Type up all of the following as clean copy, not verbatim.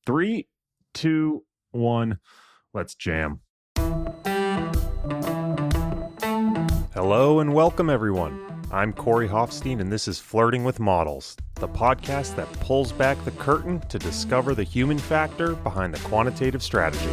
Three, two, one, let's jam. Hello and welcome, everyone. I'm Corey Hofstein, and this is Flirting with Models, the podcast that pulls back the curtain to discover the human factor behind the quantitative strategy.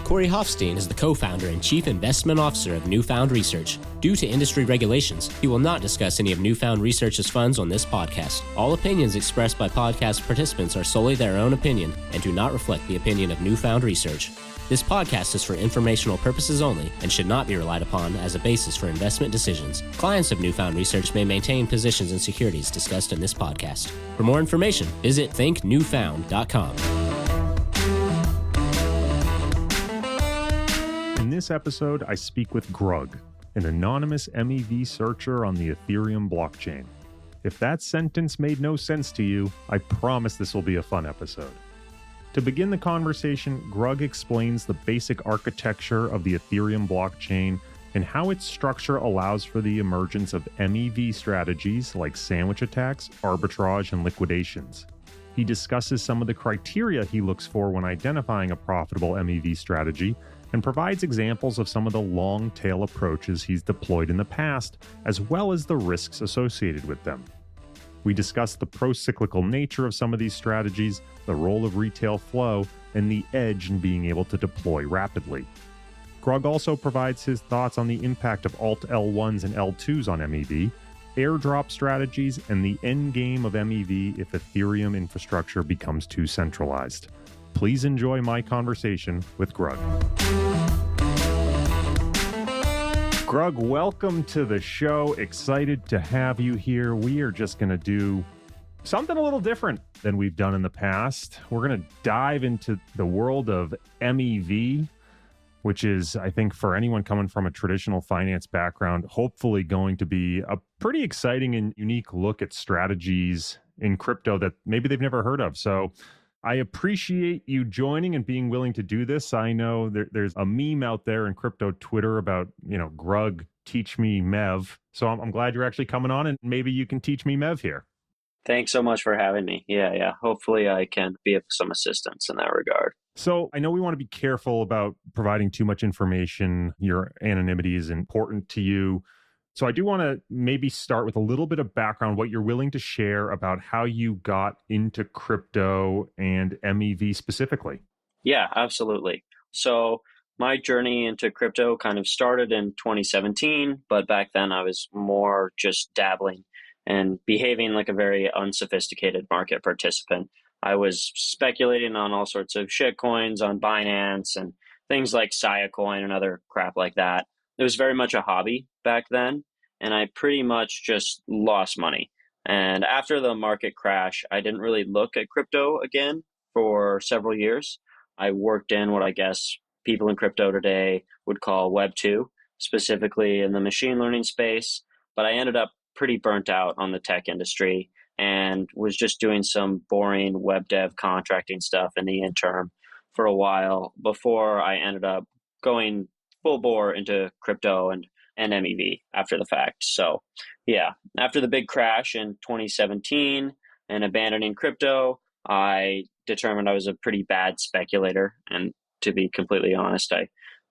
Corey Hofstein is the co-founder and chief investment officer of Newfound Research. Due to industry regulations, he will not discuss any of Newfound Research's funds on this podcast. All opinions expressed by podcast participants are solely their own opinion and do not reflect the opinion of Newfound Research. This podcast is for informational purposes only and should not be relied upon as a basis for investment decisions. Clients of Newfound Research may maintain positions in securities discussed in this podcast. For more information, visit thinknewfound.com. In this episode, I speak with Grug, an anonymous MEV searcher on the Ethereum blockchain. If that sentence made no sense to you, I promise this will be a fun episode. To begin the conversation, Grug explains the basic architecture of the Ethereum blockchain and how its structure allows for the emergence of MEV strategies like sandwich attacks, arbitrage, and liquidations. He discusses some of the criteria he looks for when identifying a profitable MEV strategy and provides examples of some of the long-tail approaches he's deployed in the past, as well as the risks associated with them. We discuss the pro-cyclical nature of some of these strategies, the role of retail flow, and the edge in being able to deploy rapidly. Grug also provides his thoughts on the impact of alt L1s and L2s on MEV, airdrop strategies, and the endgame of MEV if Ethereum infrastructure becomes too centralized. Please enjoy my conversation with Grug. Grug, welcome to the show. Excited to have you here. We are just going to do something a little different than we've done in the past. We're going to dive into the world of MEV, which is, I think, for anyone coming from a traditional finance background, hopefully going to be a pretty exciting and unique look at strategies in crypto that maybe they've never heard of. So I appreciate you joining and being willing to do this. I know there's a meme out there in crypto Twitter about, Grug, teach me MEV. So I'm glad you're actually coming on, and maybe you can teach me MEV here. Thanks so much for having me. Yeah. Hopefully I can be of some assistance in that regard. So I know we want to be careful about providing too much information. Your anonymity is important to you. So I do want to maybe start with a little bit of background, what you're willing to share about how you got into crypto and MEV specifically. Yeah, absolutely. So my journey into crypto kind of started in 2017, but back then I was more just dabbling and behaving like a very unsophisticated market participant. I was speculating on all sorts of shit coins on Binance and things like Siacoin and other crap like that. It was very much a hobby back then, and I pretty much just lost money. And after the market crash, I didn't really look at crypto again for several years. I worked in what I guess people in crypto today would call Web 2, specifically in the machine learning space. But I ended up pretty burnt out on the tech industry and was just doing some boring web dev contracting stuff in the interim for a while before I ended up going full bore into crypto and MEV after the fact. So yeah, after the big crash in 2017 and abandoning crypto, I determined I was a pretty bad speculator. And to be completely honest, I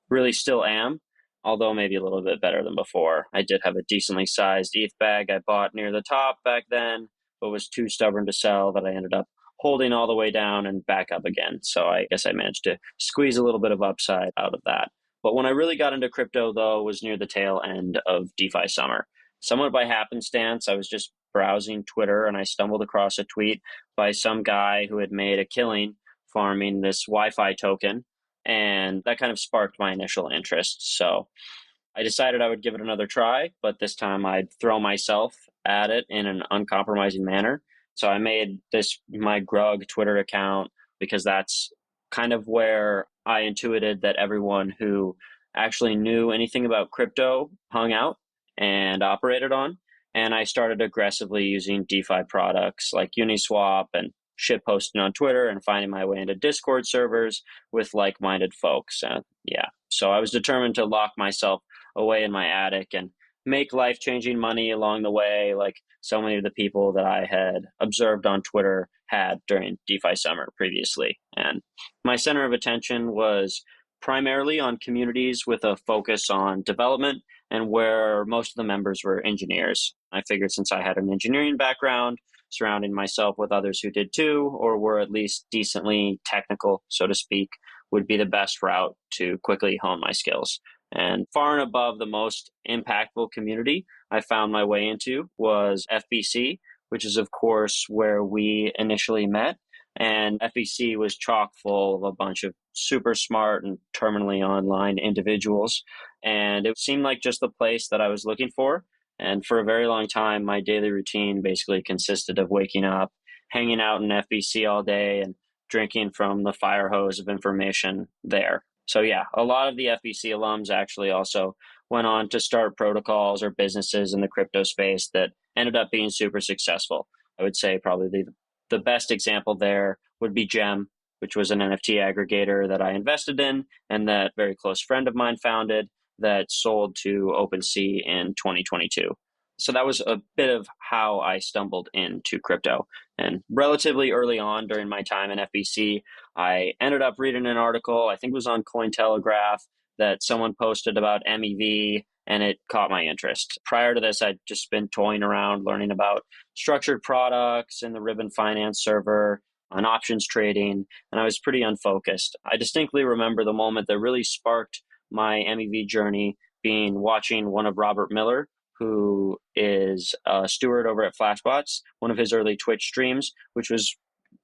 really still am, although maybe a little bit better than before. I did have a decently sized ETH bag I bought near the top back then, but was too stubborn to sell that I ended up holding all the way down and back up again. So I guess I managed to squeeze a little bit of upside out of that. But when I really got into crypto, though, was near the tail end of DeFi summer. Somewhat by happenstance, I was just browsing Twitter and I stumbled across a tweet by some guy who had made a killing farming this Wi-Fi token. And that kind of sparked my initial interest. So I decided I would give it another try, but this time I'd throw myself at it in an uncompromising manner. So I made this my Grug Twitter account because that's kind of where I intuited that everyone who actually knew anything about crypto hung out and operated on. And I started aggressively using DeFi products like Uniswap and shit posting on Twitter and finding my way into Discord servers with like-minded folks. So I was determined to lock myself away in my attic and make life-changing money along the way, like so many of the people that I had observed on Twitter had during DeFi summer previously. And my center of attention was primarily on communities with a focus on development and where most of the members were engineers. I figured since I had an engineering background, surrounding myself with others who did too, or were at least decently technical, so to speak, would be the best route to quickly hone my skills. And far and above the most impactful community I found my way into was FBC, which is, of course, where we initially met. And FBC was chock full of a bunch of super smart and terminally online individuals. And it seemed like just the place that I was looking for. And for a very long time, my daily routine basically consisted of waking up, hanging out in FBC all day, and drinking from the fire hose of information there. So yeah, a lot of the FBC alums actually also went on to start protocols or businesses in the crypto space that ended up being super successful. I would say probably the best example there would be Gem, which was an NFT aggregator that I invested in and that a very close friend of mine founded that sold to OpenSea in 2022. So that was a bit of how I stumbled into crypto. And relatively early on during my time in FBC, I ended up reading an article, I think it was on Cointelegraph, that someone posted about MEV, and it caught my interest. Prior to this, I'd just been toying around, learning about structured products in the Ribbon Finance server, on options trading, and I was pretty unfocused. I distinctly remember the moment that really sparked my MEV journey being watching one of Robert Miller, who is a steward over at Flashbots, one of his early Twitch streams, which was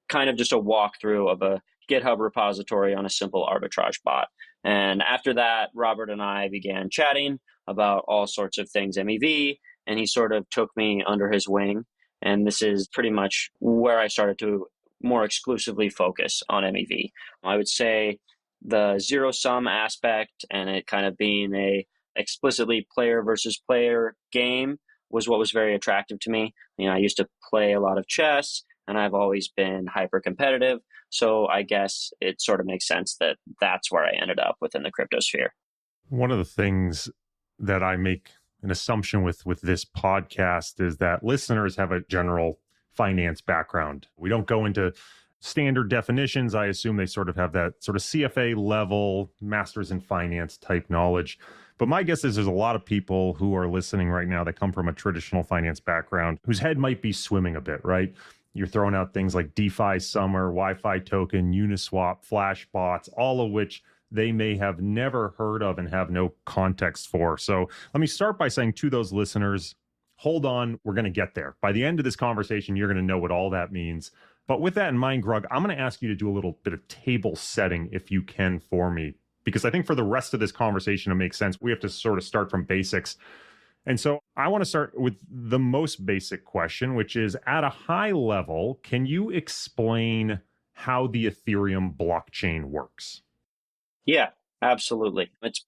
kind of just a walkthrough of a GitHub repository on a simple arbitrage bot. And after that, Robert and I began chatting about all sorts of things MEV, and he sort of took me under his wing. And this is pretty much where I started to more exclusively focus on MEV. I would say the zero sum aspect and it kind of being a explicitly player versus player game was what was very attractive to me. You know, I used to play a lot of chess and I've always been hyper competitive. So I guess it sort of makes sense that that's where I ended up within the crypto sphere. One of the things that I make an assumption with this podcast is that listeners have a general finance background. We don't go into standard definitions. I assume they sort of have that sort of CFA level, masters in finance type knowledge. But my guess is there's a lot of people who are listening right now that come from a traditional finance background whose head might be swimming a bit, right? You're throwing out things like DeFi Summer, Wi-Fi token, Uniswap, Flashbots, all of which they may have never heard of and have no context for. So let me start by saying to those listeners, hold on, we're going to get there. By the end of this conversation, you're going to know what all that means. But with that in mind, Grug, I'm going to ask you to do a little bit of table setting if you can for me, because I think for the rest of this conversation to make sense, we have to sort of start from basics. And so I want to start with the most basic question, which is at a high level, can you explain how the Ethereum blockchain works? Yeah, absolutely. It's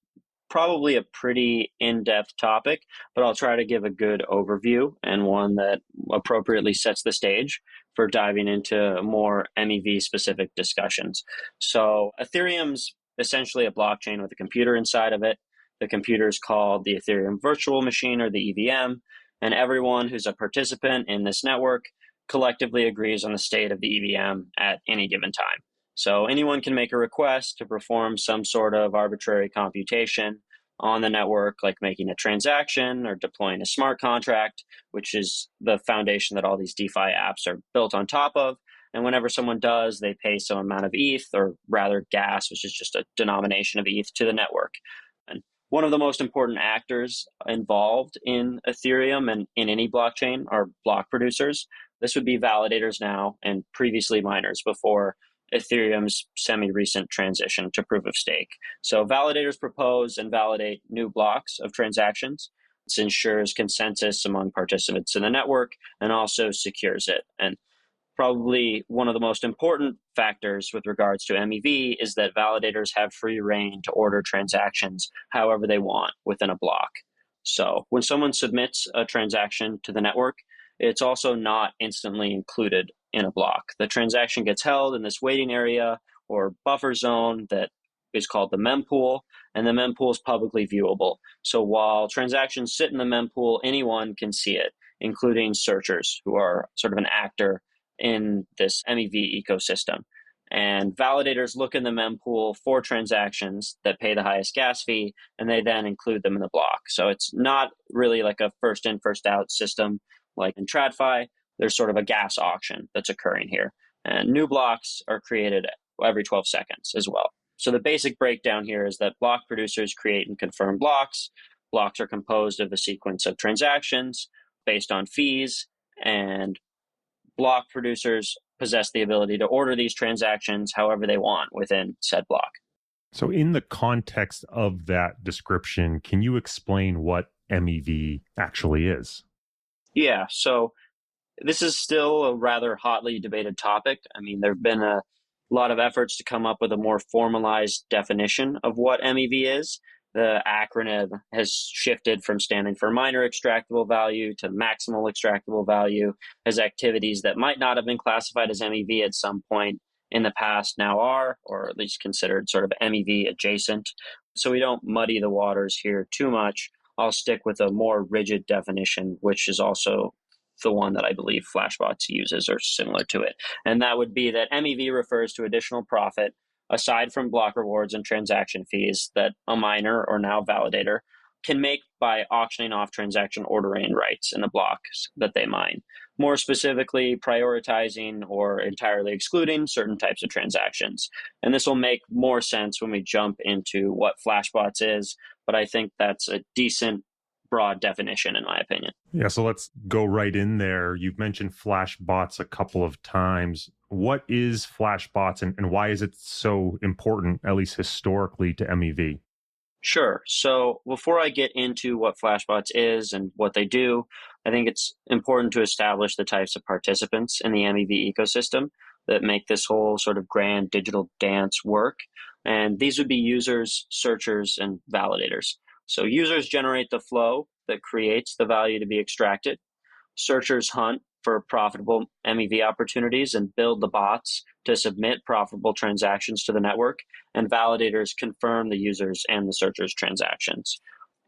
probably a pretty in-depth topic, but I'll try to give a good overview and one that appropriately sets the stage for diving into more MEV-specific discussions. So Ethereum's essentially a blockchain with a computer inside of it. The computer is called the Ethereum Virtual Machine, or the EVM, and everyone who's a participant in this network collectively agrees on the state of the EVM at any given time. So anyone can make a request to perform some sort of arbitrary computation on the network, like making a transaction or deploying a smart contract, which is the foundation that all these DeFi apps are built on top of. And whenever someone does, they pay some amount of ETH, or rather gas, which is just a denomination of ETH, to the network. And one of the most important actors involved in Ethereum and in any blockchain are block producers. This would be validators now and previously miners before Ethereum's semi-recent transition to proof of stake. So validators propose and validate new blocks of transactions. This ensures consensus among participants in the network and also secures it. And probably one of the most important factors with regards to MEV is that validators have free reign to order transactions however they want within a block. So when someone submits a transaction to the network, it's also not instantly included in a block. The transaction gets held in this waiting area or buffer zone that is called the mempool, and the mempool is publicly viewable. So while transactions sit in the mempool, anyone can see it, including searchers who are sort of an actor in this MEV ecosystem. And validators look in the mempool for transactions that pay the highest gas fee, and they then include them in the block. So it's not really like a first in, first out system like in TradFi. There's sort of a gas auction that's occurring here. And new blocks are created every 12 seconds as well. So the basic breakdown here is that block producers create and confirm blocks. Blocks are composed of a sequence of transactions based on fees, and block producers possess the ability to order these transactions however they want within said block. So in the context of that description, can you explain what MEV actually is? Yeah, so this is still a rather hotly debated topic. I mean, there have been a lot of efforts to come up with a more formalized definition of what MEV is. The acronym has shifted from standing for minor extractable value to maximal extractable value, as activities that might not have been classified as MEV at some point in the past now are, or at least considered sort of MEV adjacent. So we don't muddy the waters here too much. I'll stick with a more rigid definition, which is also the one that I believe Flashbots uses or similar to it. And that would be that MEV refers to additional profit aside from block rewards and transaction fees that a miner or now validator can make by auctioning off transaction ordering rights in the blocks that they mine. More specifically, prioritizing or entirely excluding certain types of transactions. And this will make more sense when we jump into what Flashbots is, but I think that's a decent broad definition in my opinion. Yeah, so let's go right in there. You've mentioned Flashbots a couple of times. What is Flashbots and why is it so important, at least historically, to MEV? Sure. So before I get into what Flashbots is and what they do, I think it's important to establish the types of participants in the MEV ecosystem that make this whole sort of grand digital dance work. And these would be users, searchers, and validators. So users generate the flow that creates the value to be extracted. Searchers hunt for profitable MEV opportunities and build the bots to submit profitable transactions to the network. And validators confirm the users and the searchers' transactions.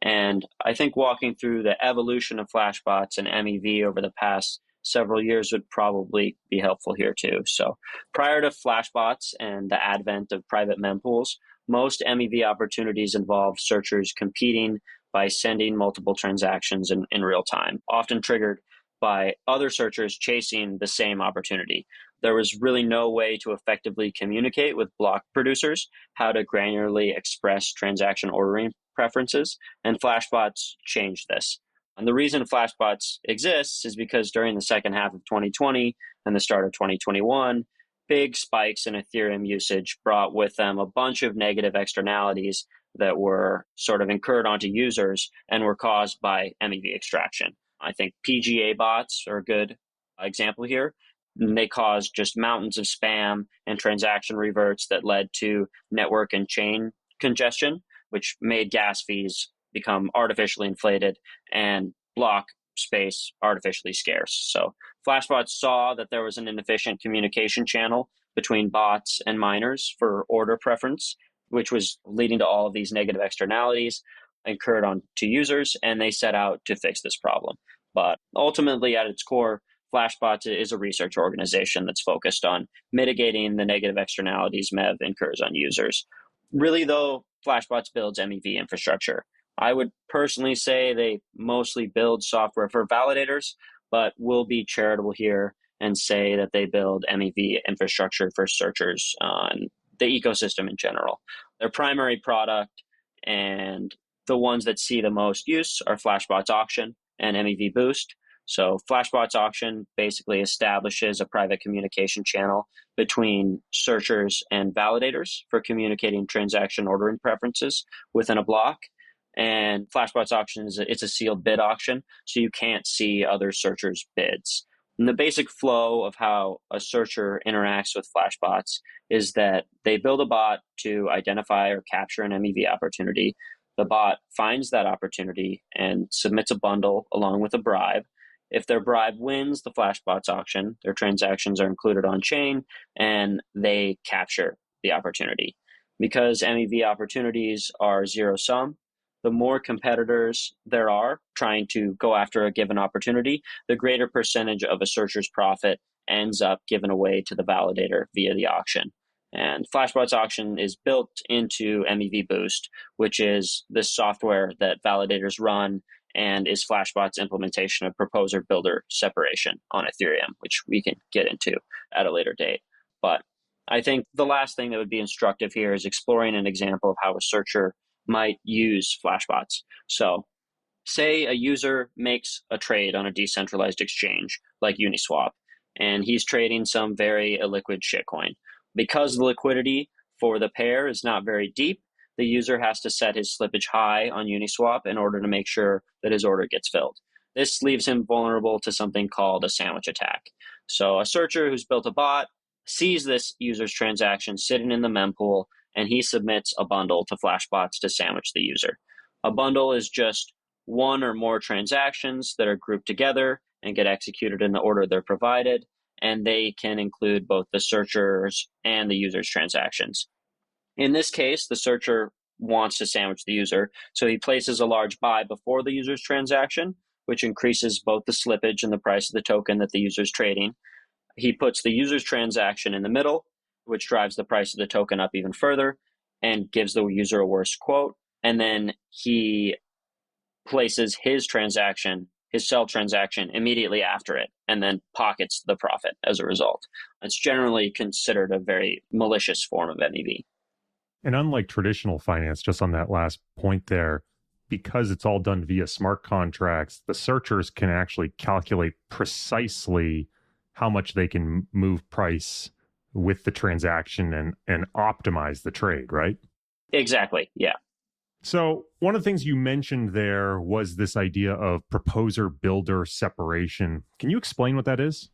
And I think walking through the evolution of Flashbots and MEV over the past several years would probably be helpful here too. So prior to Flashbots and the advent of private mempools, most MEV opportunities involve searchers competing by sending multiple transactions in real time, often triggered by other searchers chasing the same opportunity. There was really no way to effectively communicate with block producers how to granularly express transaction ordering preferences, and Flashbots changed this. And the reason Flashbots exists is because during the second half of 2020 and the start of 2021, big spikes in Ethereum usage brought with them a bunch of negative externalities that were sort of incurred onto users and were caused by MEV extraction. I think PGA bots are a good example here. They caused just mountains of spam and transaction reverts that led to network and chain congestion, which made gas fees become artificially inflated and block space artificially scarce. So Flashbots saw that there was an inefficient communication channel between bots and miners for order preference, which was leading to all of these negative externalities incurred on to users, and they set out to fix this problem. But ultimately, at its core, Flashbots is a research organization that's focused on mitigating the negative externalities MEV incurs on users. Really, though, Flashbots builds MEV infrastructure. I would personally say they mostly build software for validators, but will be charitable here and say that they build MEV infrastructure for searchers and the ecosystem in general. Their primary product and the ones that see the most use are Flashbots Auction and MEV Boost. So Flashbots Auction basically establishes a private communication channel between searchers and validators for communicating transaction ordering preferences within a block. And Flashbots Auction it's a sealed bid auction, so you can't see other searchers' bids. And the basic flow of how a searcher interacts with Flashbots is that they build a bot to identify or capture an MEV opportunity. The bot finds that opportunity and submits a bundle along with a bribe. If their bribe wins the Flashbots auction, their transactions are included on chain and they capture the opportunity. Because MEV opportunities are zero sum, the more competitors there are trying to go after a given opportunity, the greater percentage of a searcher's profit ends up given away to the validator via the auction. And Flashbots Auction is built into MEV Boost, which is this software that validators run and is Flashbot's implementation of proposer-builder separation on Ethereum, which we can get into at a later date. But I think the last thing that would be instructive here is exploring an example of how a searcher might use Flashbots. So say a user makes a trade on a decentralized exchange like Uniswap, and he's trading some very illiquid shitcoin. Because the liquidity for the pair is not very deep, the user has to set his slippage high on Uniswap in order to make sure that his order gets filled. This leaves him vulnerable to something called a sandwich attack. So a searcher who's built a bot sees this user's transaction sitting in the mempool, and he submits a bundle to Flashbots to sandwich the user. A bundle is just one or more transactions that are grouped together and get executed in the order they're provided, and they can include both the searcher's and the user's transactions. In this case, the searcher wants to sandwich the user, so he places a large buy before the user's transaction, which increases both the slippage and the price of the token that the user's trading. He puts the user's transaction in the middle, which drives the price of the token up even further and gives the user a worse quote. And then he places his transaction, his sell transaction, immediately after it, and then pockets the profit as a result. It's generally considered a very malicious form of MEV. And unlike traditional finance, just on that last point there, because it's all done via smart contracts, the searchers can actually calculate precisely how much they can move price with the transaction and optimize the trade, right? Exactly, yeah. So one of the things you mentioned there was this idea of proposer-builder separation. Can you explain what that is?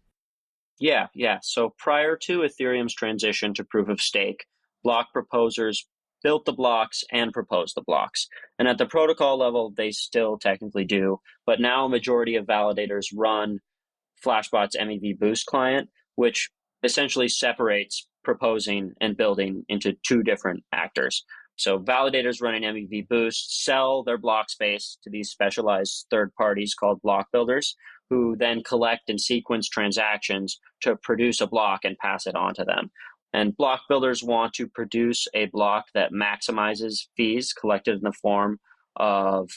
Yeah. So prior to Ethereum's transition to proof of stake, block proposers built the blocks and proposed the blocks. And at the protocol level, they still technically do. But now a majority of validators run Flashbot's MEV Boost client, which essentially separates proposing and building into two different actors. So validators running MEV Boost sell their block space to these specialized third parties called block builders, who then collect and sequence transactions to produce a block and pass it on to them. And block builders want to produce a block that maximizes fees collected in the form of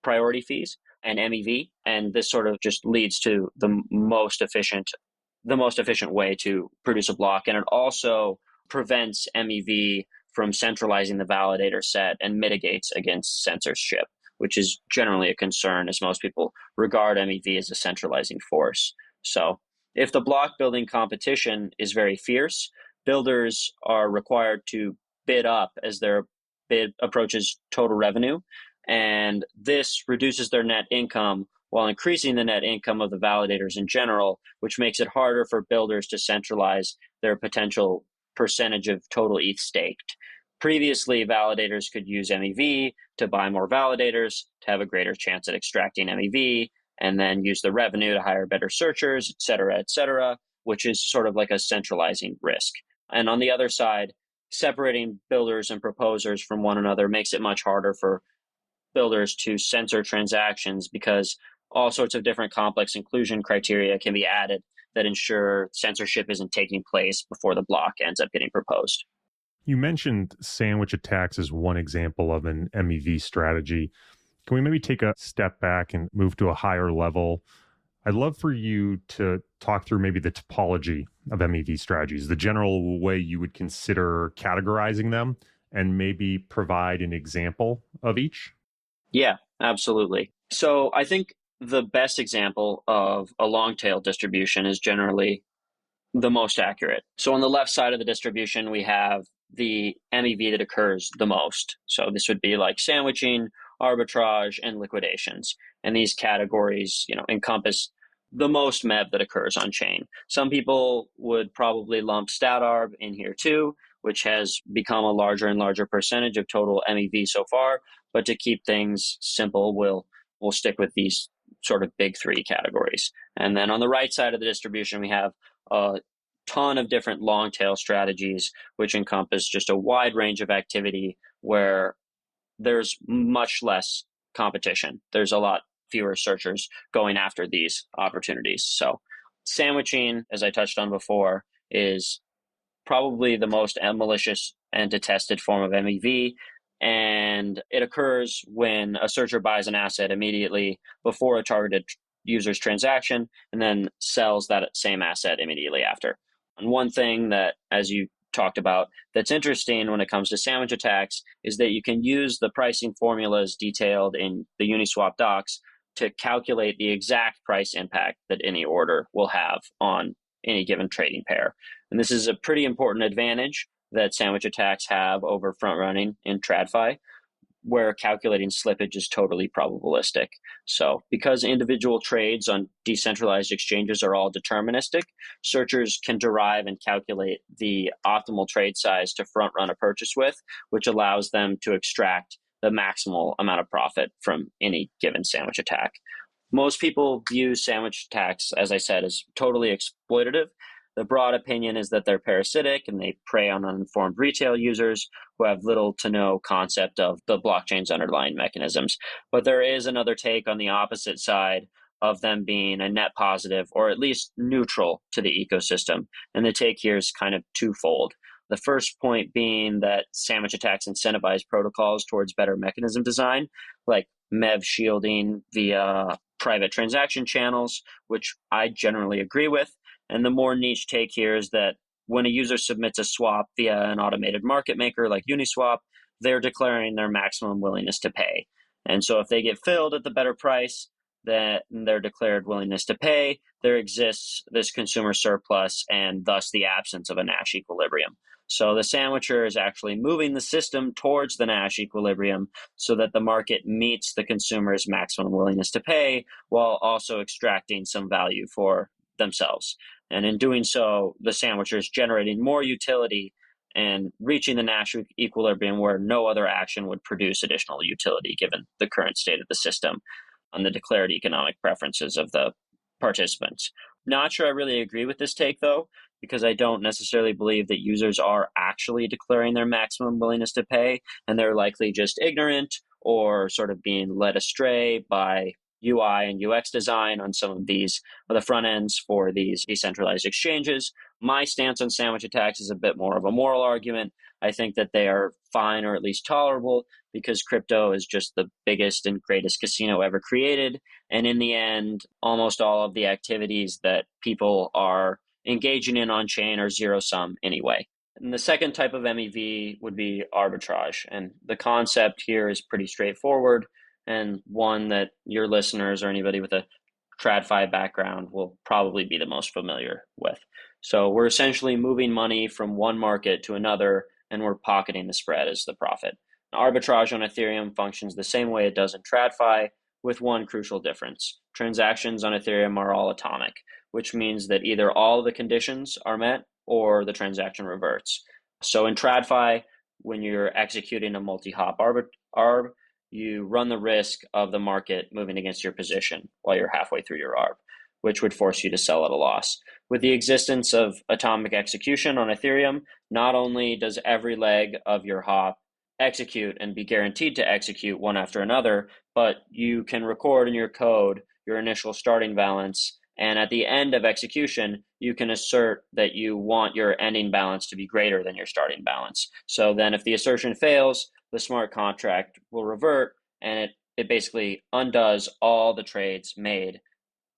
priority fees and MEV. And this sort of just leads to the most efficient way to produce a block. And it also prevents MEV from centralizing the validator set and mitigates against censorship, which is generally a concern, as most people regard MEV as a centralizing force. So if the block building competition is very fierce, builders are required to bid up as their bid approaches total revenue. And this reduces their net income while increasing the net income of the validators in general, which makes it harder for builders to centralize their potential percentage of total ETH staked. Previously, validators could use MEV to buy more validators to have a greater chance at extracting MEV, and then use the revenue to hire better searchers, et cetera, which is sort of like a centralizing risk. And on the other side, separating builders and proposers from one another makes it much harder for builders to censor transactions, because all sorts of different complex inclusion criteria can be added that ensure censorship isn't taking place before the block ends up getting proposed. You mentioned sandwich attacks as one example of an MEV strategy. Can we maybe take a step back and move to a higher level? I'd love for you to talk through maybe the topology of MEV strategies, the general way you would consider categorizing them, and maybe provide an example of each. Yeah, absolutely. So I think the best example of a long tail distribution is generally the most accurate. So on the left side of the distribution, we have the MEV that occurs the most. So this would be like sandwiching, arbitrage, and liquidations. And these categories, encompass the most MEV that occurs on chain. Some people would probably lump stat arb in here too, which has become a larger and larger percentage of total MEV so far. But to keep things simple, we'll stick with these sort of big three categories. And then on the right side of the distribution, we have ton of different long tail strategies, which encompass just a wide range of activity where there's much less competition. There's a lot fewer searchers going after these opportunities. So sandwiching, as I touched on before, is probably the most malicious and detested form of MEV. And it occurs when a searcher buys an asset immediately before a targeted user's transaction and then sells that same asset immediately after. And one thing that, as you talked about, that's interesting when it comes to sandwich attacks is that you can use the pricing formulas detailed in the Uniswap docs to calculate the exact price impact that any order will have on any given trading pair. And this is a pretty important advantage that sandwich attacks have over front running in TradFi, where calculating slippage is totally probabilistic. So because individual trades on decentralized exchanges are all deterministic, searchers can derive and calculate the optimal trade size to front run a purchase with, which allows them to extract the maximal amount of profit from any given sandwich attack. Most people view sandwich attacks, as I said, as totally exploitative. The broad opinion is that they're parasitic and they prey on uninformed retail users who have little to no concept of the blockchain's underlying mechanisms. But there is another take on the opposite side of them being a net positive or at least neutral to the ecosystem. And the take here is kind of twofold. The first point being that sandwich attacks incentivize protocols towards better mechanism design, like MEV shielding via private transaction channels, which I generally agree with. And the more niche take here is that when a user submits a swap via an automated market maker like Uniswap, they're declaring their maximum willingness to pay. And so if they get filled at the better price than their declared willingness to pay, there exists this consumer surplus and thus the absence of a Nash equilibrium. So the sandwicher is actually moving the system towards the Nash equilibrium so that the market meets the consumer's maximum willingness to pay while also extracting some value for themselves. And in doing so, the sandwicher is generating more utility and reaching the Nash equilibrium where no other action would produce additional utility given the current state of the system and the declared economic preferences of the participants. Not sure I really agree with this take, though, because I don't necessarily believe that users are actually declaring their maximum willingness to pay, and they're likely just ignorant or sort of being led astray by UI and UX design on some of these, or the front ends for these decentralized exchanges. My stance on sandwich attacks is a bit more of a moral argument. I think that they are fine or at least tolerable because crypto is just the biggest and greatest casino ever created. And in the end, almost all of the activities that people are engaging in on chain are zero sum anyway. And the second type of MEV would be arbitrage. And the concept here is pretty straightforward and one that your listeners or anybody with a TradFi background will probably be the most familiar with. So we're essentially moving money from one market to another, and we're pocketing the spread as the profit. Arbitrage on Ethereum functions the same way it does in TradFi, with one crucial difference. Transactions on Ethereum are all atomic, which means that either all of the conditions are met or the transaction reverts. So in TradFi, when you're executing a multi-hop arb, you run the risk of the market moving against your position while you're halfway through your arb, which would force you to sell at a loss. With the existence of atomic execution on Ethereum, not only does every leg of your hop execute and be guaranteed to execute one after another, but you can record in your code your initial starting balance, and at the end of execution, you can assert that you want your ending balance to be greater than your starting balance. So then if the assertion fails, the smart contract will revert, and it basically undoes all the trades made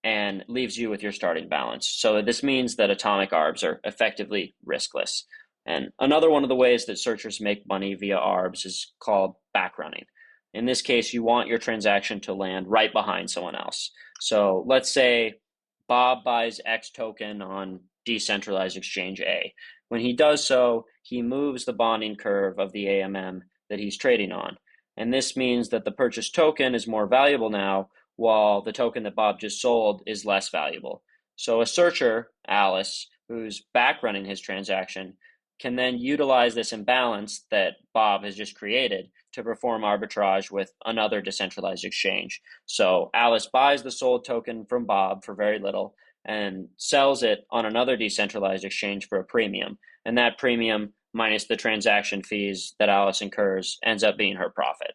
and leaves you with your starting balance. So this means that atomic arbs are effectively riskless. And another one of the ways that searchers make money via arbs is called backrunning. In this case, you want your transaction to land right behind someone else. So let's say Bob buys X token on decentralized exchange A. When he does so, he moves the bonding curve of the AMM that he's trading on. And this means that the purchased token is more valuable now, while the token that Bob just sold is less valuable. So a searcher, Alice, who's backrunning his transaction, can then utilize this imbalance that Bob has just created to perform arbitrage with another decentralized exchange. So Alice buys the sold token from Bob for very little, and sells it on another decentralized exchange for a premium. And that premium minus the transaction fees that Alice incurs ends up being her profit.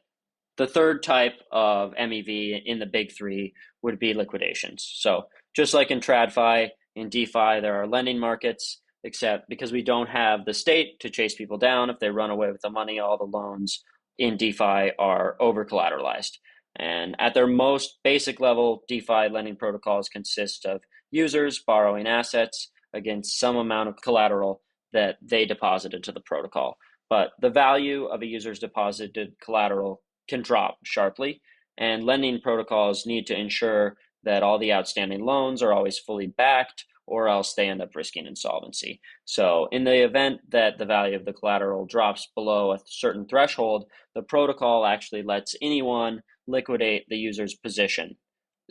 The third type of MEV in the big three would be liquidations. So just like in TradFi, in DeFi, there are lending markets, except because we don't have the state to chase people down if they run away with the money, all the loans in DeFi are over collateralized. And at their most basic level, DeFi lending protocols consist of users borrowing assets against some amount of collateral that they deposited to the protocol. But the value of a user's deposited collateral can drop sharply, and lending protocols need to ensure that all the outstanding loans are always fully backed, or else they end up risking insolvency. So in the event that the value of the collateral drops below a certain threshold, the protocol actually lets anyone liquidate the user's position.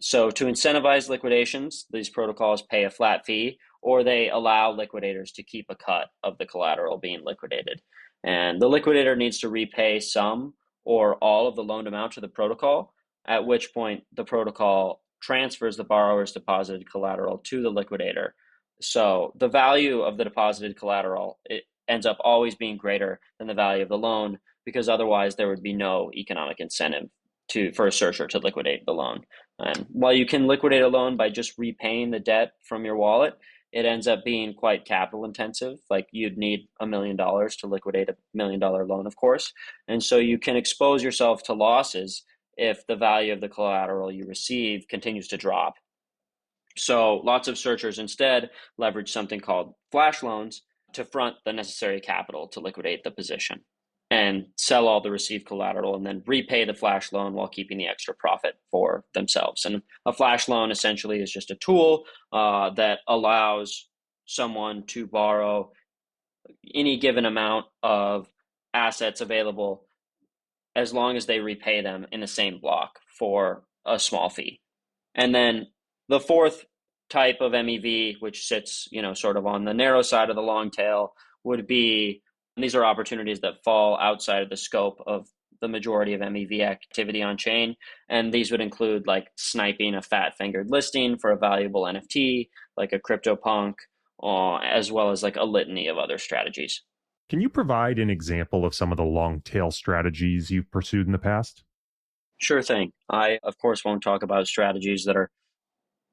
So to incentivize liquidations, these protocols pay a flat fee, or they allow liquidators to keep a cut of the collateral being liquidated. And the liquidator needs to repay some or all of the loaned amount to the protocol, at which point the protocol transfers the borrower's deposited collateral to the liquidator. So the value of the deposited collateral, it ends up always being greater than the value of the loan, because otherwise there would be no economic incentive for a searcher to liquidate the loan. And while you can liquidate a loan by just repaying the debt from your wallet, it ends up being quite capital intensive. Like you'd need $1 million to liquidate $1 million loan, of course. And so you can expose yourself to losses if the value of the collateral you receive continues to drop. So lots of searchers instead leverage something called flash loans to front the necessary capital to liquidate the position and sell all the received collateral and then repay the flash loan while keeping the extra profit for themselves. And a flash loan essentially is just a tool that allows someone to borrow any given amount of assets available as long as they repay them in the same block for a small fee. And then the fourth type of MEV, which sits, sort of on the narrow side of the long tail, would be, and these are opportunities that fall outside of the scope of the majority of MEV activity on chain. And these would include like sniping a fat-fingered listing for a valuable NFT, like a CryptoPunk, as well as like a litany of other strategies. Can you provide an example of some of the long tail strategies you've pursued in the past? Sure thing. I, of course, won't talk about strategies that are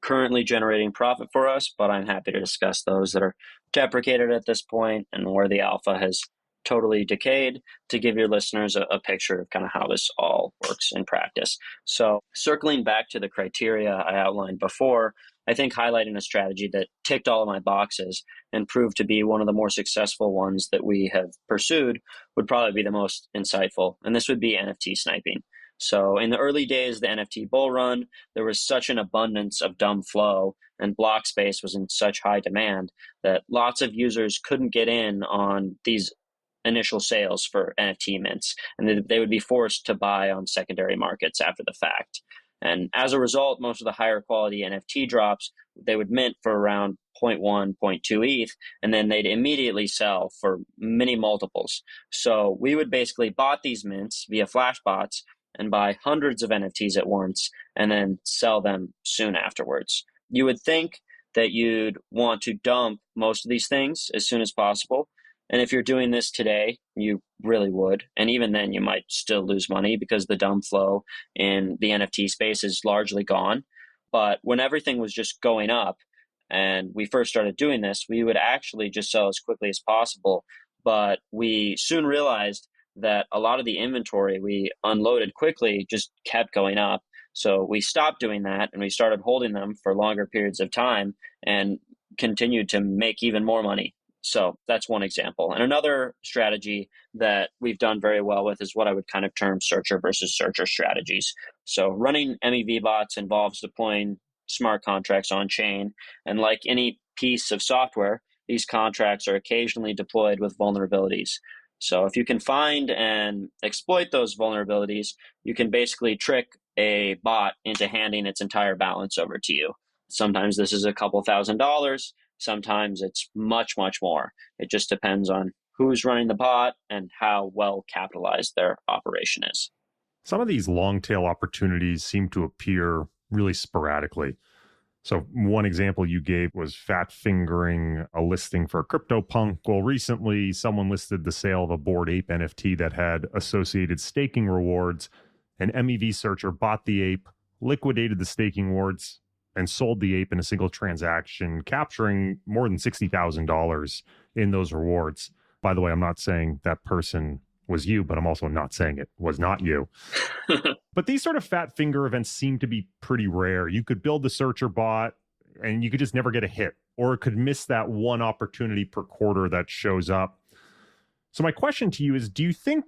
currently generating profit for us, but I'm happy to discuss those that are deprecated at this point and where the alpha has totally decayed to give your listeners a picture of kind of how this all works in practice. So circling back to the criteria I outlined before, I think highlighting a strategy that ticked all of my boxes and proved to be one of the more successful ones that we have pursued would probably be the most insightful, and this would be NFT sniping. So in the early days of the NFT bull run, there was such an abundance of dumb flow and block space was in such high demand that lots of users couldn't get in on these initial sales for NFT mints, and they would be forced to buy on secondary markets after the fact. And as a result, most of the higher quality NFT drops, they would mint for around 0.1, 0.2 ETH, and then they'd immediately sell for many multiples. So we would basically bought these mints via Flashbots and buy hundreds of NFTs at once and then sell them soon afterwards. You would think that you'd want to dump most of these things as soon as possible. And if you're doing this today, you really would. And even then, you might still lose money because the dumb flow in the NFT space is largely gone. But when everything was just going up and we first started doing this, we would actually just sell as quickly as possible. But we soon realized that a lot of the inventory we unloaded quickly just kept going up. So we stopped doing that and we started holding them for longer periods of time and continued to make even more money. So that's one example. And another strategy that we've done very well with is what I would kind of term searcher versus searcher strategies. So running MEV bots involves deploying smart contracts on chain. And like any piece of software, these contracts are occasionally deployed with vulnerabilities. So if you can find and exploit those vulnerabilities, you can basically trick a bot into handing its entire balance over to you. Sometimes this is a couple $1,000s. Sometimes it's much, much more. It just depends on who's running the bot and how well capitalized their operation is. Some of these long tail opportunities seem to appear really sporadically. So one example you gave was fat fingering a listing for CryptoPunk. Well, recently someone listed the sale of a Bored Ape NFT that had associated staking rewards. An MEV searcher bought the ape, liquidated the staking rewards, and sold the ape in a single transaction, capturing more than $60,000 in those rewards. By the way, I'm not saying that person was you, but I'm also not saying it was not you. But these sort of fat finger events seem to be pretty rare. You could build the searcher bot and you could just never get a hit, or it could miss that one opportunity per quarter that shows up. So my question to you is, do you think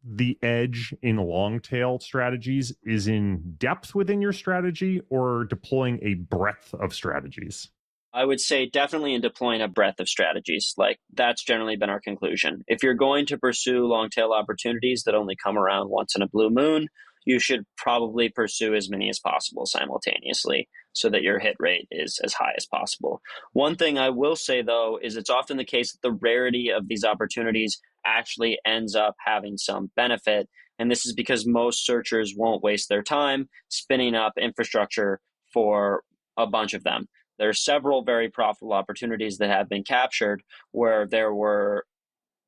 the edge in long tail strategies is in depth within your strategy or deploying a breadth of strategies? I would say definitely in deploying a breadth of strategies. Like that's generally been our conclusion. If you're going to pursue long tail opportunities that only come around once in a blue moon, you should probably pursue as many as possible simultaneously so that your hit rate is as high as possible. One thing I will say, though, is it's often the case that the rarity of these opportunities actually ends up having some benefit. And this is because most searchers won't waste their time spinning up infrastructure for a bunch of them. There are several very profitable opportunities that have been captured where there were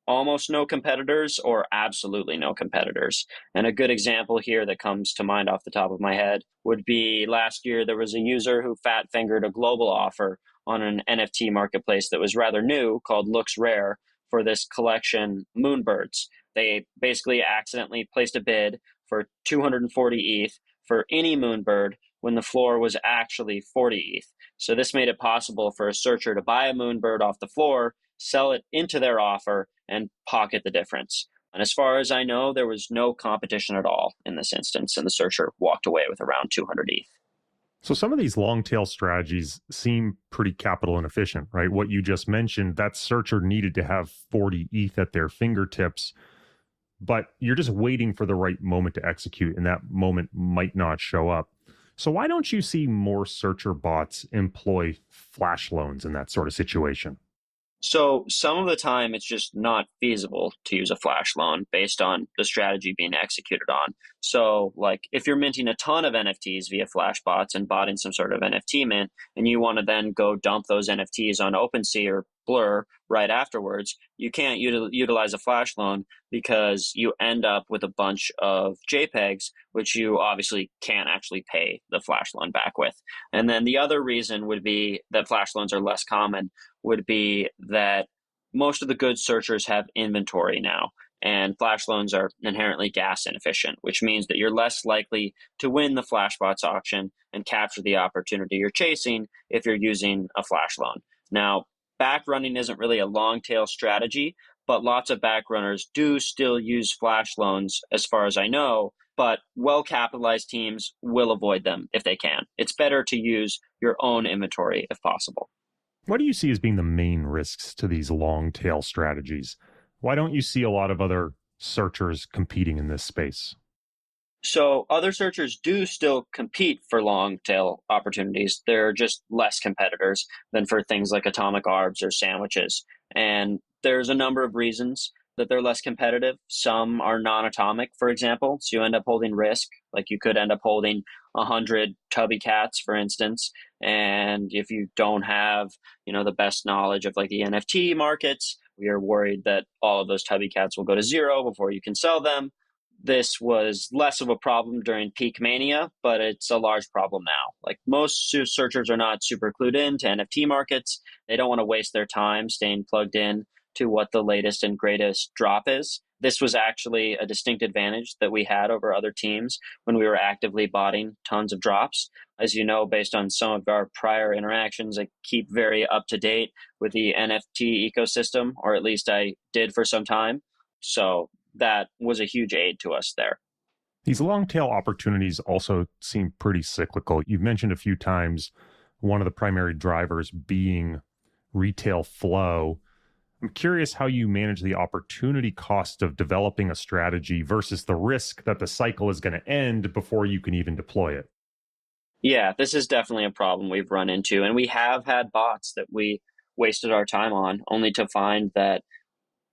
almost no competitors or absolutely no competitors. And a good example here that comes to mind off the top of my head would be last year there was a user who fat fingered a global offer on an NFT marketplace that was rather new called Looks Rare for this collection Moonbirds. They basically accidentally placed a bid for 240 ETH for any Moonbird when the floor was actually 40 ETH. So this made it possible for a searcher to buy a Moonbird off the floor, sell it into their offer, and pocket the difference. And as far as I know, there was no competition at all in this instance, and the searcher walked away with around 200 ETH. So some of these long tail strategies seem pretty capital inefficient, right? What you just mentioned, that searcher needed to have 40 ETH at their fingertips, but you're just waiting for the right moment to execute, and that moment might not show up. So why don't you see more searcher bots employ flash loans in that sort of situation? So some of the time it's just not feasible to use a flash loan based on the strategy being executed on. So like if you're minting a ton of NFTs via Flashbots and botting some sort of NFT mint, and you want to then go dump those NFTs on OpenSea or Blur right afterwards, you can't utilize a flash loan because you end up with a bunch of JPEGs, which you obviously can't actually pay the flash loan back with. And then the other reason would be that flash loans are less common would be that most of the good searchers have inventory now, and flash loans are inherently gas inefficient, which means that you're less likely to win the Flashbots auction and capture the opportunity you're chasing if you're using a flash loan. Now, backrunning isn't really a long tail strategy, but lots of backrunners do still use flash loans as far as I know, but well-capitalized teams will avoid them if they can. It's better to use your own inventory if possible. What do you see as being the main risks to these long tail strategies? Why don't you see a lot of other searchers competing in this space? So other searchers do still compete for long tail opportunities. There are just less competitors than for things like atomic arbs or sandwiches. And there's a number of reasons that they're less competitive. Some are non-atomic, for example. So you end up holding risk. Like you could end up holding 100 tubby cats, for instance. And if you don't have, the best knowledge of like the NFT markets, we are worried that all of those tubby cats will go to zero before you can sell them. This was less of a problem during peak mania, but it's a large problem now. Like most searchers are not super clued in to NFT markets. They don't want to waste their time staying plugged in to what the latest and greatest drop is. This was actually a distinct advantage that we had over other teams when we were actively botting tons of drops. As you know, based on some of our prior interactions, I keep very up to date with the NFT ecosystem, or at least I did for some time. So that was a huge aid to us there. These long tail opportunities also seem pretty cyclical. You've mentioned a few times one of the primary drivers being retail flow. I'm curious how you manage the opportunity cost of developing a strategy versus the risk that the cycle is going to end before you can even deploy it. Yeah, this is definitely a problem we've run into. And we have had bots that we wasted our time on only to find that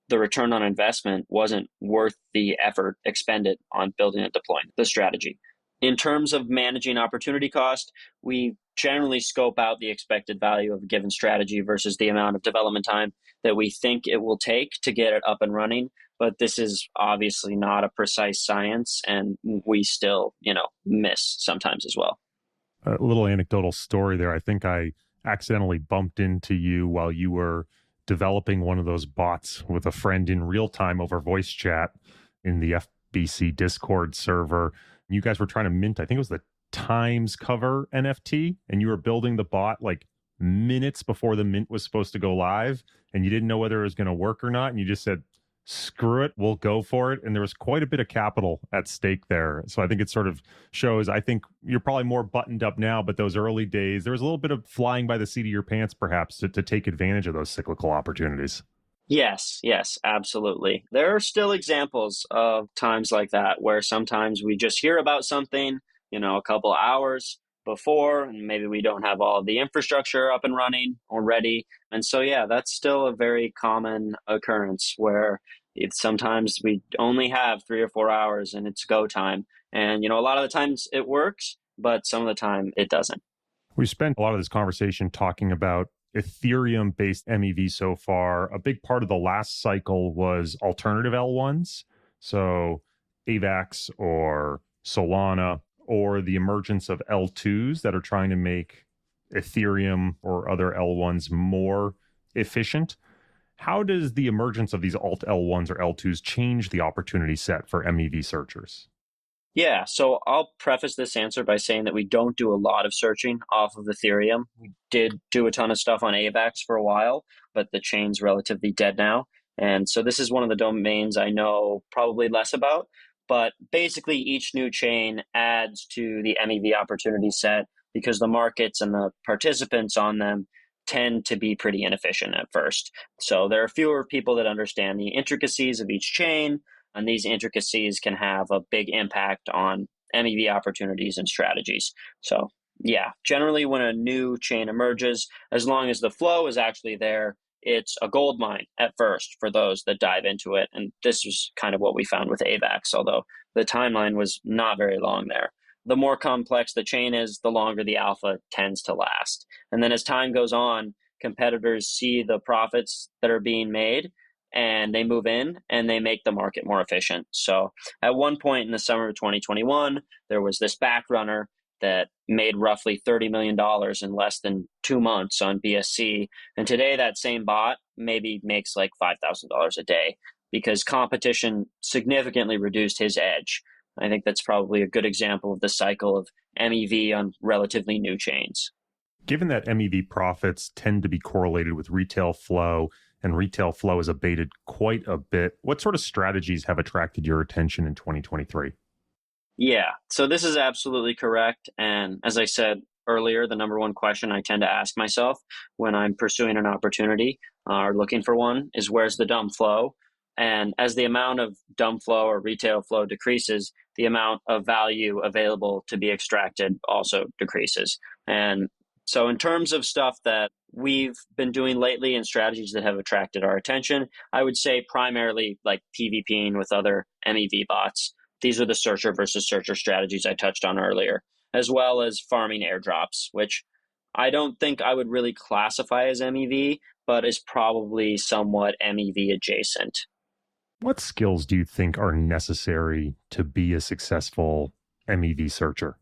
the return on investment wasn't worth the effort expended on building and deploying the strategy. In terms of managing opportunity cost, we generally scope out the expected value of a given strategy versus the amount of development time that we think it will take to get it up and running. But this is obviously not a precise science, and we still, miss sometimes as well. A little anecdotal story there. I think I accidentally bumped into you while you were developing one of those bots with a friend in real time over voice chat in the FBC Discord server. You guys were trying to mint, I think it was the Times cover NFT, and you were building the bot like minutes before the mint was supposed to go live, and you didn't know whether it was going to work or not, and you just said, screw it, we'll go for it. And there was quite a bit of capital at stake there. So I think it sort of shows, I think you're probably more buttoned up now, but those early days, there was a little bit of flying by the seat of your pants, perhaps, to take advantage of those cyclical opportunities. Yes, absolutely. There are still examples of times like that where sometimes we just hear about something, a couple hours before, and maybe we don't have all of the infrastructure up and running already. And so, that's still a very common occurrence where sometimes we only have 3 or 4 hours and it's go time. And, a lot of the times it works, but some of the time it doesn't. We spent a lot of this conversation talking about Ethereum-based MEV so far. A big part of the last cycle was alternative L1s. So AVAX or Solana, or the emergence of L2s that are trying to make Ethereum or other L1s more efficient. How does the emergence of these alt L1s or L2s change the opportunity set for MEV searchers? Yeah, so I'll preface this answer by saying that we don't do a lot of searching off of Ethereum. We did do a ton of stuff on AVAX for a while, but the chain's relatively dead now. And so this is one of the domains I know probably less about. But basically, each new chain adds to the MEV opportunity set because the markets and the participants on them tend to be pretty inefficient at first. So there are fewer people that understand the intricacies of each chain, and these intricacies can have a big impact on MEV opportunities and strategies. So generally when a new chain emerges, as long as the flow is actually there, it's a gold mine at first for those that dive into it. And this was kind of what we found with AVAX, although the timeline was not very long there. The more complex the chain is, the longer the alpha tends to last. And then as time goes on, competitors see the profits that are being made and they move in and they make the market more efficient. So at one point in the summer of 2021, there was this back runner that made roughly $30 million in less than 2 months on BSC. And today that same bot maybe makes like $5,000 a day because competition significantly reduced his edge. I think that's probably a good example of the cycle of MEV on relatively new chains. Given that MEV profits tend to be correlated with retail flow, and retail flow has abated quite a bit, what sort of strategies have attracted your attention in 2023? Yeah, so this is absolutely correct. And as I said earlier, the number one question I tend to ask myself when I'm pursuing an opportunity or looking for one is, where's the dumb flow? And as the amount of dumb flow or retail flow decreases, the amount of value available to be extracted also decreases. And so in terms of stuff that we've been doing lately and strategies that have attracted our attention, I would say primarily like PvPing with other MEV bots. These are the searcher versus searcher strategies I touched on earlier, as well as farming airdrops, which I don't think I would really classify as MEV, but is probably somewhat MEV adjacent. What skills do you think are necessary to be a successful MEV searcher?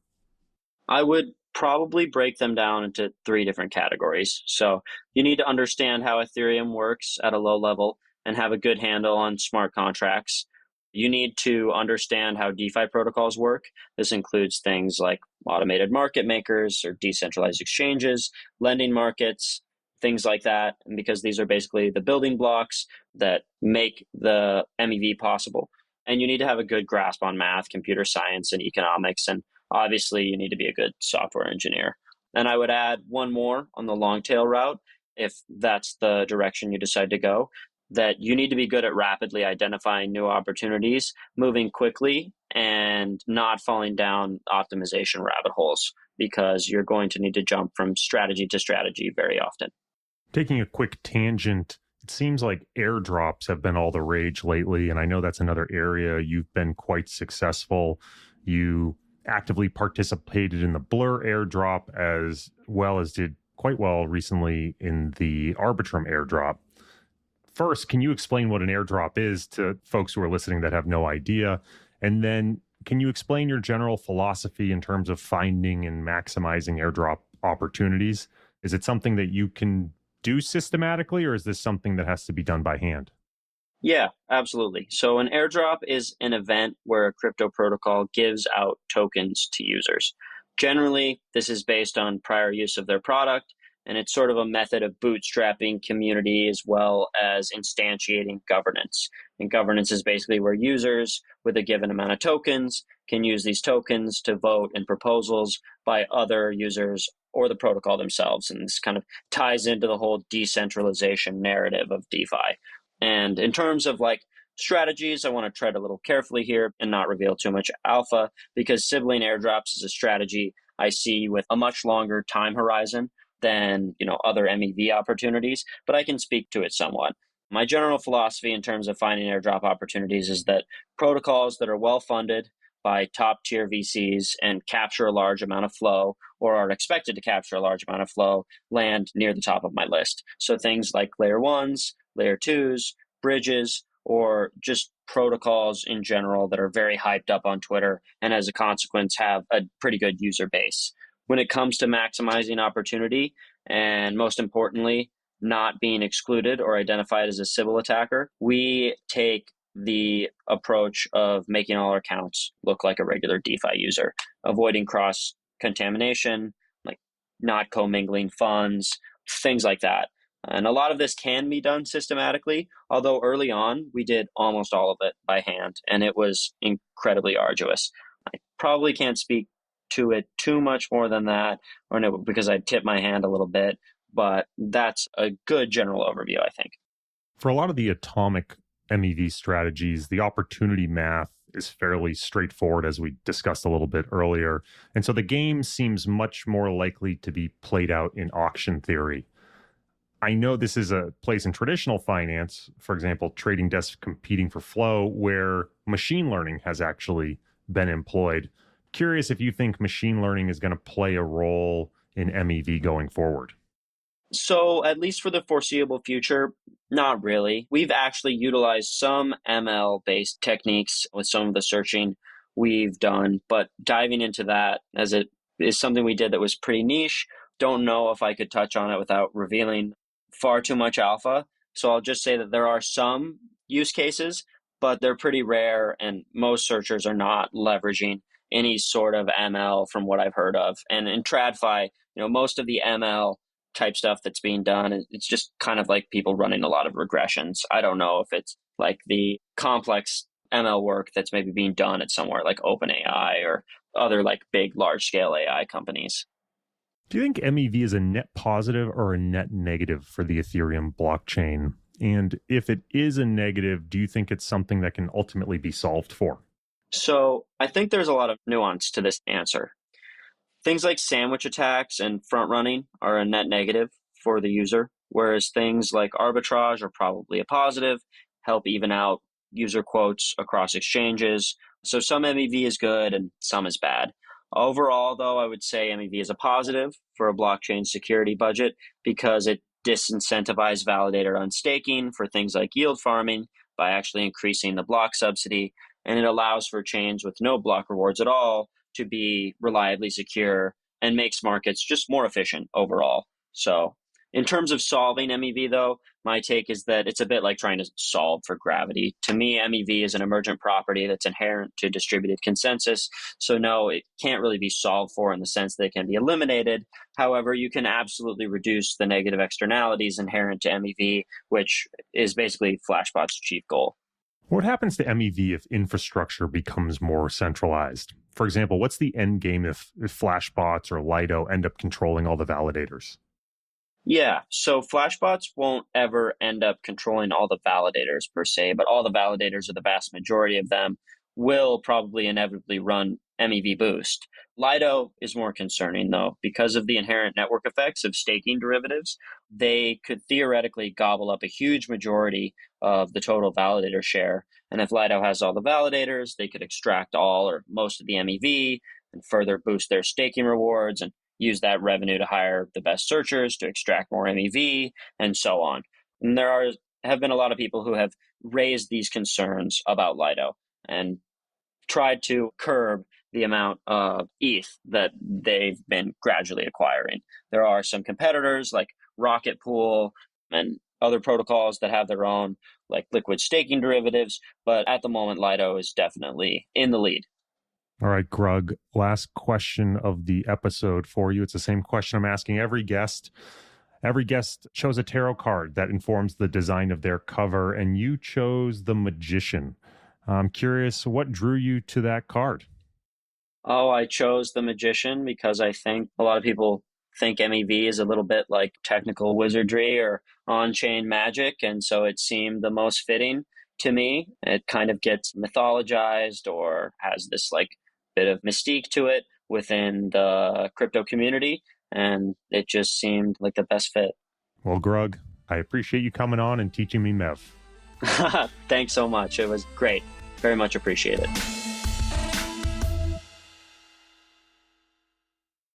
I would probably break them down into 3 different categories. So you need to understand how Ethereum works at a low level and have a good handle on smart contracts. You need to understand how DeFi protocols work. This includes things like automated market makers or decentralized exchanges, lending markets, things like that, because these are basically the building blocks that make the MEV possible. And you need to have a good grasp on math, computer science, and economics. And obviously, you need to be a good software engineer. And I would add one more on the long tail route, if that's the direction you decide to go, that you need to be good at rapidly identifying new opportunities, moving quickly, and not falling down optimization rabbit holes, because you're going to need to jump from strategy to strategy very often. Taking a quick tangent, it seems like airdrops have been all the rage lately, and I know that's another area you've been quite successful. You actively participated in the Blur airdrop as well as did quite well recently in the Arbitrum airdrop. First, can you explain what an airdrop is to folks who are listening that have no idea? And then can you explain your general philosophy in terms of finding and maximizing airdrop opportunities? Is it something that you can do systematically, or is this something that has to be done by hand? Yeah, absolutely. So an airdrop is an event where a crypto protocol gives out tokens to users. Generally, this is based on prior use of their product, and it's sort of a method of bootstrapping community as well as instantiating governance. And governance is basically where users with a given amount of tokens can use these tokens to vote in proposals by other users or the protocol themselves. And this kind of ties into the whole decentralization narrative of DeFi. And in terms of like strategies, I want to tread a little carefully here and not reveal too much alpha, because sibling airdrops is a strategy I see with a much longer time horizon than other MEV opportunities, but I can speak to it somewhat. My general philosophy in terms of finding airdrop opportunities is that protocols that are well funded by top tier VCs and capture a large amount of flow, or are expected to capture a large amount of flow, land near the top of my list. So things like layer 1s, layer 2s, bridges, or just protocols in general that are very hyped up on Twitter and as a consequence have a pretty good user base. When it comes to maximizing opportunity, and most importantly, not being excluded or identified as a Sybil attacker, we take the approach of making all our accounts look like a regular DeFi user, avoiding cross contamination, like not commingling funds, things like that. And a lot of this can be done systematically, although early on we did almost all of it by hand, and it was incredibly arduous. I probably can't speak to it too much more than that, or no, because I tip my hand a little bit, but that's a good general overview, I think. For a lot of the atomic MEV strategies, the opportunity math is fairly straightforward, as we discussed a little bit earlier. And so the game seems much more likely to be played out in auction theory. I know this is a place in traditional finance, for example, trading desks competing for flow, where machine learning has actually been employed. Curious if you think machine learning is going to play a role in MEV going forward. So at least for the foreseeable future, not really. We've actually utilized some ML-based techniques with some of the searching we've done, but diving into that as it is something we did that was pretty niche. Don't know if I could touch on it without revealing far too much alpha. So I'll just say that there are some use cases, but they're pretty rare, and most searchers are not leveraging any sort of ML from what I've heard of. And in TradFi, most of the ML type stuff that's being done, it's just kind of like people running a lot of regressions. I don't know if it's like the complex ML work that's maybe being done at somewhere like OpenAI or other like big large scale AI companies. Do you think MEV is a net positive or a net negative for the Ethereum blockchain? And if it is a negative, do you think it's something that can ultimately be solved for? So I think there's a lot of nuance to this answer. Things like sandwich attacks and front running are a net negative for the user, whereas things like arbitrage are probably a positive, help even out user quotes across exchanges. So some MEV is good and some is bad. Overall, though, I would say MEV is a positive for a blockchain security budget because it disincentivizes validator unstaking for things like yield farming by actually increasing the block subsidy, and it allows for chains with no block rewards at all to be reliably secure and makes markets just more efficient overall. So in terms of solving MEV, though, my take is that it's a bit like trying to solve for gravity. To me, MEV is an emergent property that's inherent to distributed consensus. So no, it can't really be solved for in the sense that it can be eliminated. However, you can absolutely reduce the negative externalities inherent to MEV, which is basically Flashbot's chief goal. What happens to MEV if infrastructure becomes more centralized? For example, what's the end game if Flashbots or Lido end up controlling all the validators? Yeah, so Flashbots won't ever end up controlling all the validators per se, but all the validators, or the vast majority of them, will probably inevitably run MEV boost. Lido is more concerning, though, because of the inherent network effects of staking derivatives. They could theoretically gobble up a huge majority of the total validator share. And if Lido has all the validators, they could extract all or most of the MEV, and further boost their staking rewards and use that revenue to hire the best searchers to extract more MEV and so on. And have been a lot of people who have raised these concerns about Lido and tried to curb the amount of ETH that they've been gradually acquiring. There are some competitors like Rocket Pool and other protocols that have their own like liquid staking derivatives, but at the moment, Lido is definitely in the lead. All right, Grug, last question of the episode for you. It's the same question I'm asking every guest. Every guest chose a tarot card that informs the design of their cover, and you chose the Magician. I'm curious, what drew you to that card? Oh, I chose the Magician because I think a lot of people think MEV is a little bit like technical wizardry or on-chain magic, and so it seemed the most fitting to me. It kind of gets mythologized or has this like bit of mystique to it within the crypto community, and it just seemed like the best fit. Well, Grug, I appreciate you coming on and teaching me MEV. Thanks so much. It was great. Very much appreciated.